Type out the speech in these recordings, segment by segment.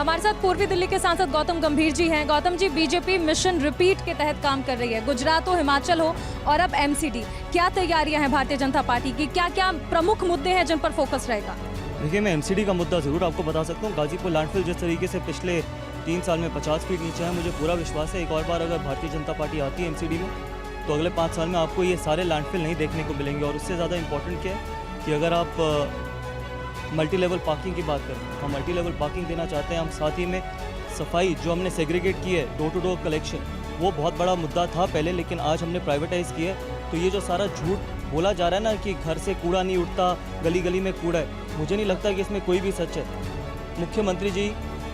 हमारे साथ पूर्वी दिल्ली के सांसद गौतम गंभीर जी हैं। Gautam ji, BJP mission repeat के तहत काम कर रही है, गुजरात हो, हिमाचल हो और अब एमसीडी। क्या तैयारियां हैं भारतीय जनता पार्टी की? क्या क्या प्रमुख मुद्दे हैं जिन पर फोकस रहेगा? देखिए, मैं एमसीडी का मुद्दा ज़रूर आपको बता सकता हूँ। गाजीपुर लैंडफिल जिस तरीके से पिछले 3 साल में 50 फीट नीचे है, मुझे पूरा विश्वास है एक और बार अगर भारतीय जनता पार्टी आती है एमसीडी में तो अगले 5 साल में आपको ये सारे लैंडफिल नहीं देखने को मिलेंगे। और उससे ज़्यादा इंपॉर्टेंट क्या है कि अगर आप मल्टी लेवल पार्किंग की बात करें, हम मल्टी लेवल पार्किंग देना चाहते हैं। हम साथ ही में सफाई जो हमने सेग्रीगेट की है, डोर टू डोर कलेक्शन, वो बहुत बड़ा मुद्दा था पहले, लेकिन आज हमने प्राइवेटाइज़ किया है। तो ये जो सारा झूठ बोला जा रहा है ना कि घर से कूड़ा नहीं उठता, गली गली में कूड़ा है, मुझे नहीं लगता कि इसमें कोई भी सच है। मुख्यमंत्री जी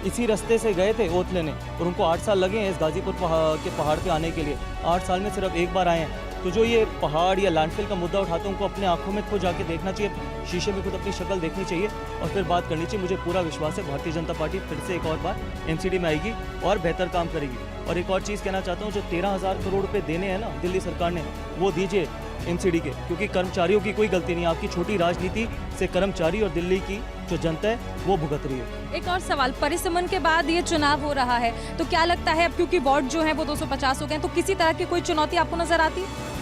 इसी रास्ते से गए थे ओथ लेने और उनको 8 साल लगे हैं इस गाजीपुर के पहाड़ पे आने के लिए। 8 साल में सिर्फ एक बार आए हैं। तो जो ये पहाड़ या लैंडफिल का मुद्दा उठाते हैं उनको अपने आंखों में खुद जाके देखना चाहिए, शीशे में खुद अपनी शक्ल देखनी चाहिए और फिर बात करनी चाहिए। मुझे पूरा विश्वास है भारतीय जनता पार्टी फिर से एक और बार एमसीडी में आएगी और बेहतर काम करेगी। और एक और चीज़ कहना चाहता हूँ, जो 13,000 करोड़ रुपये देने हैं ना दिल्ली सरकार ने, वो दीजिए एमसीडी के, क्योंकि कर्मचारियों की कोई गलती नहीं। आपकी छोटी राजनीति से कर्मचारी और दिल्ली की जो जनता है वो भुगत रही है। एक और सवाल, परिसमन के बाद ये चुनाव हो रहा है तो क्या लगता है अब क्योंकि वार्ड जो है वो 250 हो गए, तो किसी तरह की कोई चुनौती आपको नजर आती है?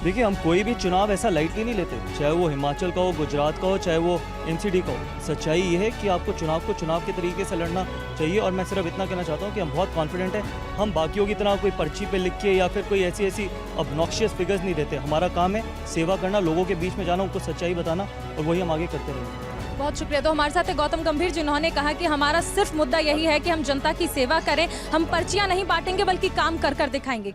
देखिए, हम कोई भी चुनाव ऐसा लाइटली नहीं लेते, चाहे वो हिमाचल का हो, गुजरात का हो, चाहे वो एमसीडी का हो। सच्चाई ये है कि आपको चुनाव के तरीके से लड़ना चाहिए। और मैं सिर्फ इतना कहना चाहता हूँ कि हम बहुत कॉन्फिडेंट हैं। हम बाकियों की तरह कोई पर्ची पे लिख के या फिर कोई ऐसी ऑब्नॉक्शियस फिगर्स नहीं देते। हमारा काम है सेवा करना, लोगों के बीच में जाना, उनको सच्चाई बताना, और वही हम आगे करते रहेंगे। बहुत शुक्रिया। तो हमारे साथ है गौतम गंभीर, जिन्होंने कहा कि हमारा सिर्फ मुद्दा यही है कि हम जनता की सेवा करें, हम पर्चियां नहीं बांटेंगे बल्कि काम कर कर दिखाएंगे।